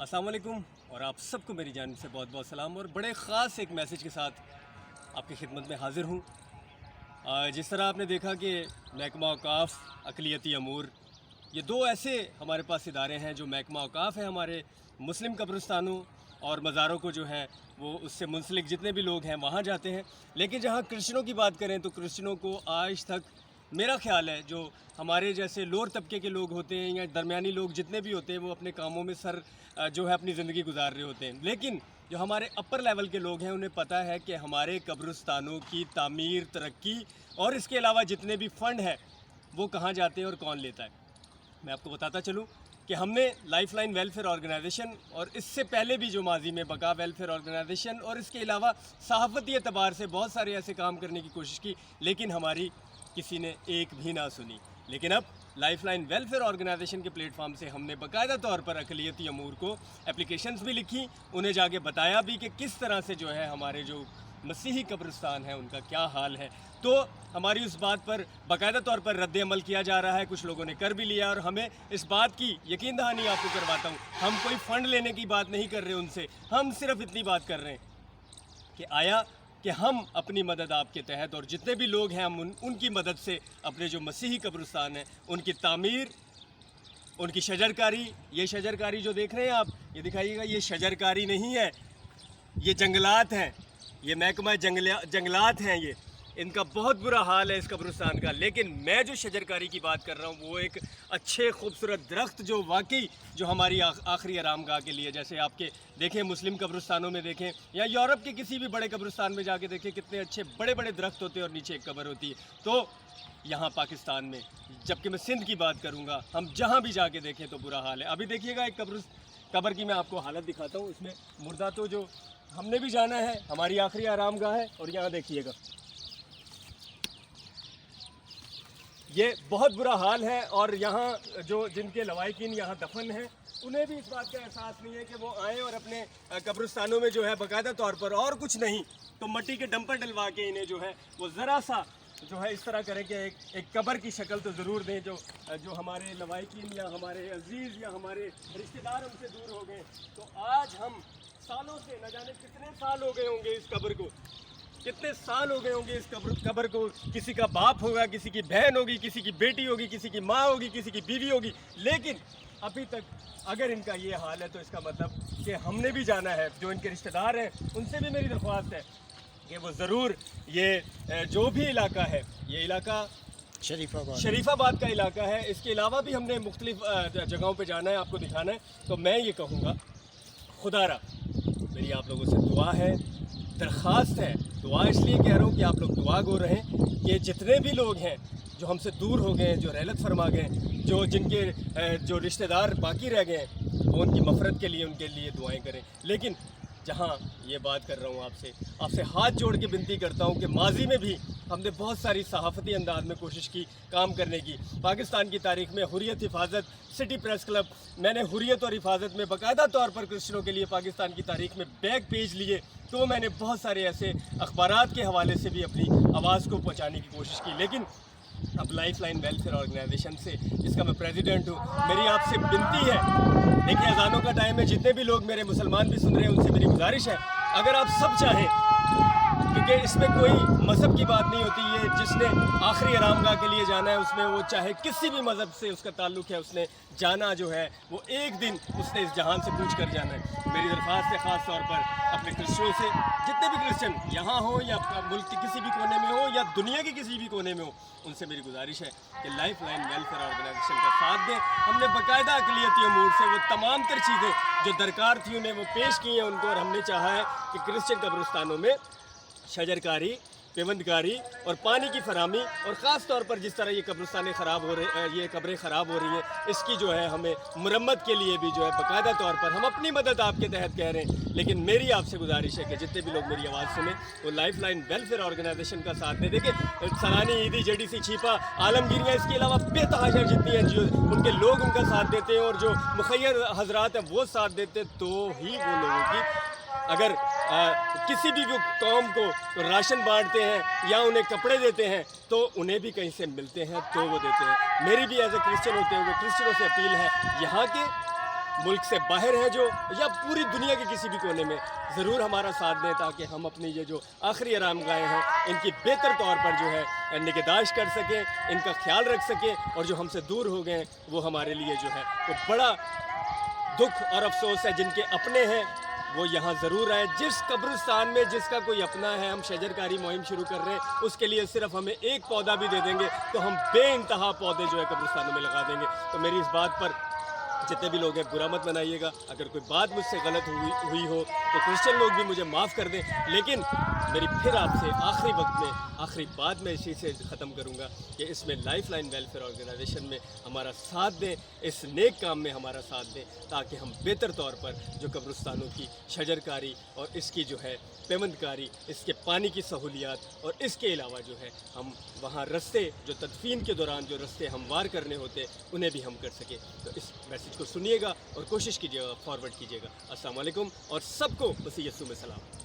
अस्सलाम वालेकुम और आप सबको मेरी जानिब से बहुत बहुत सलाम और बड़े ख़ास एक मैसेज के साथ आपकी खिदमत में हाज़िर हूँ। जिस तरह आपने देखा कि महकमा औक़ाफ़, अक़लियती अमूर, ये दो ऐसे हमारे पास इदारे हैं जो महकमा औक़ाफ़ है हमारे मुस्लिम कब्रिस्तानों और मज़ारों को जो है वो उससे मुंसलिक जितने भी लोग हैं वहाँ जाते हैं। लेकिन जहाँ क्रिश्चनों की बात करें तो क्रिश्चनों को आज तक मेरा ख़्याल है जो हमारे जैसे लोअर तबके के लोग होते हैं या दरमियानी लोग जितने भी होते हैं वो अपने कामों में जो है अपनी ज़िंदगी गुजार रहे होते हैं। लेकिन जो हमारे अपर लेवल के लोग हैं उन्हें पता है कि हमारे कब्रिस्तानों की तामीर, तरक्की और इसके अलावा जितने भी फ़ंड हैं वो कहाँ जाते हैं और कौन लेता है। मैं आपको बताता चलूँ कि हमने लाइफलाइन वेलफेयर ऑर्गेनाइजेशन और इससे पहले भी जो माजी में बका वेलफेयर ऑर्गेनाइजेशन और इसके अलावा सहाफ़ती एतबार से बहुत सारे ऐसे काम करने की कोशिश की, लेकिन हमारी किसी ने एक भी ना सुनी। लेकिन अब लाइफलाइन वेलफेयर ऑर्गेनाइजेशन के प्लेटफॉर्म से हमने बाकायदा तौर पर अक़लियती अमूर को एप्लीकेशंस भी लिखी, उन्हें जाके बताया भी कि किस तरह से जो है हमारे जो मसीही कब्रिस्तान है उनका क्या हाल है। तो हमारी उस बात पर बाकायदा तौर पर रद्द अमल किया जा रहा है, कुछ लोगों ने कर भी लिया और हमें इस बात की यकीन दहानी आपको करवाता हूँ, हम कोई फ़ंड लेने की बात नहीं कर रहे उनसे, हम सिर्फ इतनी बात कर रहे हैं कि आया कि हम अपनी मदद आपके तहत और जितने भी लोग हैं हम उनकी मदद से अपने जो मसीही कब्रिस्तान हैं उनकी तामीर, उनकी शजरकारी, ये शजरकारी जो देख रहे हैं आप, ये दिखाइएगा, ये शजरकारी नहीं है, ये जंगलात हैं, ये महकमा जंगलात हैं, ये इनका बहुत बुरा हाल है इस कब्रिस्तान का। लेकिन मैं जो शजरकारी की बात कर रहा हूँ वो एक अच्छे खूबसूरत दरख्त जो वाकई जो हमारी आखिरी आरामगाह के लिए, जैसे आपके देखें मुस्लिम कब्रिस्तानों में देखें या यूरोप के किसी भी बड़े कब्रिस्तान में जाके देखें कितने अच्छे बड़े बड़े दरख्त होते हैं और नीचे एक कब्र होती है। तो यहाँ पाकिस्तान में, जबकि मैं सिंध की बात करूँगा, हम जहाँ भी जाके देखें तो बुरा हाल है। अभी देखिएगा एक कब्र की मैं आपको हालत दिखाता हूँ, इसमें मुर्दा तो जो हमने भी जाना है, हमारी आखिरी आरामगाह है, और यहाँ देखिएगा ये बहुत बुरा हाल है। और यहाँ जो जिनके लवाहिकीन यहाँ दफन हैं उन्हें भी इस बात का एहसास नहीं है कि वो आएँ और अपने कब्रिस्तानों में जो है बाकायदा तौर पर और कुछ नहीं तो मट्टी के डंपर डलवा के इन्हें जो है वो ज़रा सा जो है इस तरह करें कि एक कब्र की शक्ल तो ज़रूर दें। जो हमारे लवाहिकीन या हमारे अजीज़ या हमारे रिश्तेदार उनसे दूर हो गए, तो आज हम सालों से, न जाने कितने साल हो गए होंगे इस कब्र को, कितने साल हो गए होंगे इस कब्र को, किसी का बाप होगा, किसी की बहन होगी, किसी की बेटी होगी, किसी की माँ होगी, किसी की बीवी होगी, लेकिन अभी तक अगर इनका ये हाल है तो इसका मतलब कि हमने भी जाना है। जो इनके रिश्तेदार हैं उनसे भी मेरी दरख्वास्त है कि वो ज़रूर ये जो भी इलाका है, ये इलाका शरीफाबाद का इलाका है, इसके अलावा भी हमने मुख्तलिफ जगहों पे जाना है, आपको दिखाना है। तो मैं ये कहूँगा, खुदारा मेरी आप लोगों से दुआ है, दरख्वास्त है, दुआ इसलिए कह रहा हूँ कि आप लोग दुआ गो रहें कि जितने भी लोग हैं जो हमसे दूर हो गए, जो रहलत फरमा गए, जिनके जो रिश्तेदार बाकी रह गए हैं, वो उनकी मफ़रत के लिए उनके लिए दुआएं करें। लेकिन जहाँ ये बात कर रहा हूँ आपसे हाथ जोड़ के विनती करता हूँ कि माजी में भी हमने बहुत सारी सहाफ़ती अंदाज में कोशिश की काम करने की। पाकिस्तान की तारीख़ में हुर्रियत, हिफाजत, सिटी प्रेस क्लब, मैंने हुर्रियत और हिफाजत में बाकायदा तौर पर क्रिश्चनों के लिए पाकिस्तान की तारीख़ में बैक पेज लिए, तो मैंने बहुत सारे ऐसे अखबारात के हवाले से भी अपनी आवाज़ को पहुँचाने की कोशिश की। लेकिन अब लाइफलाइन वेलफेयर ऑर्गेनाइजेशन से, जिसका मैं प्रेसिडेंट हूँ, मेरी आपसे विनती है, देखिए अज़ानों का टाइम है, जितने भी लोग मेरे मुसलमान भी सुन रहे हैं उनसे मेरी गुजारिश है, अगर आप सब चाहें, क्योंकि इसमें कोई मज़हब की बात नहीं होती, ये जिसने आखिरी आरामगाह के लिए जाना है उसमें वो चाहे किसी भी मज़हब से उसका ताल्लुक़ है, उसने जाना जो है वो एक दिन उसने इस जहान से पूछ कर जाना है। मेरी दरख्वास्त है ख़ास तौर पर अपने क्रिश्चनों से, जितने भी क्रिश्चन यहाँ हो या मुल्क के किसी भी कोने में हो या दुनिया के किसी भी कोने में हो, उनसे मेरी गुजारिश है कि लाइफलाइन वेलफेयर ऑर्गेनाइजेशन का साथ दें। हमने बाकायदा अक़लियती अमूर से वो तमाम तर चीज़ें जो दरकार थी उन्हें वो पेश की हैं उनको, और हमने चाहा है कि क्रिश्चन कब्रिस्तानों में शजरकारी, पेवंदकारी और पानी की फराहमी, और ख़ास तौर पर जिस तरह ये कब्रिस्तानें ख़राब हो रही, ये कब्रें ख़राब हो रही हैं, इसकी जो है हमें मुरम्मत के लिए भी जो है बाकायदा तौर पर हम अपनी मदद आपके तहत कह रहे हैं। लेकिन मेरी आपसे गुजारिश है कि जितने भी लोग मेरी आवाज़ सुने वो लाइफलाइन वेलफेयर ऑर्गेनाइजेशन का साथ दें। देखिए सलानी, ईदी, JDC, छिपा, आलमगीरियाँ, इसके अलावा बेतहाशा जितनी NGO उनके लोग उनका साथ देते हैं, और जो मुखय्यर हजरात हैं वो साथ देते, तो ही वो लोगों की, अगर किसी भी कौम को राशन बांटते हैं या उन्हें कपड़े देते हैं तो उन्हें भी कहीं से मिलते हैं तो वो देते हैं। मेरी भी एज ए क्रिश्चियन होते हुए क्रिश्चियनों से अपील है, यहाँ के मुल्क से बाहर हैं जो, या पूरी दुनिया के किसी भी कोने में, ज़रूर हमारा साथ दें ताकि हम अपनी ये जो आखिरी आरामगाहें हैं इनकी बेहतर तौर पर जो है निगहदाश्त कर सकें, इनका ख्याल रख सकें, और जो हमसे दूर हो गए वो हमारे लिए जो है वो बड़ा दुख और अफसोस है। जिनके अपने हैं वो यहाँ ज़रूर आए। जिस कब्रिस्तान में जिसका कोई अपना है, हम शजरकारी मुहिम शुरू कर रहे हैं, उसके लिए सिर्फ हमें एक पौधा भी दे देंगे तो हम बेइंतहा पौधे जो है कब्रिस्तानों में लगा देंगे। तो मेरी इस बात पर जितने भी लोग हैं बुरा मत बनाइएगा। अगर कोई बात मुझसे गलत हुई हो तो क्रिश्चियन लोग भी मुझे माफ़ कर दें, लेकिन मेरी फिर आपसे आखिरी वक्त में आखिरी बात मैं इसी से ख़त्म करूँगा कि इसमें लाइफ लाइन वेलफेयर ऑर्गेनाइजेशन में हमारा साथ दें, इस नेक काम में हमारा साथ दें, ताकि हम बेहतर तौर पर जो कब्रिस्तानों की शजरकारी और इसकी जो है पेवंदकारी, इसके पानी की सहूलियात, और इसके अलावा जो है हम वहाँ रस्ते जो तदफीन के दौरान जो रस्ते हमवार करने होते उन्हें भी हम कर सकें। तो इस मैसेज को सुनिएगा और कोशिश कीजिएगा, फॉरवर्ड कीजिएगा। अस्सलाम वालेकुम, और सबको मसीह यस्सू में सलाम।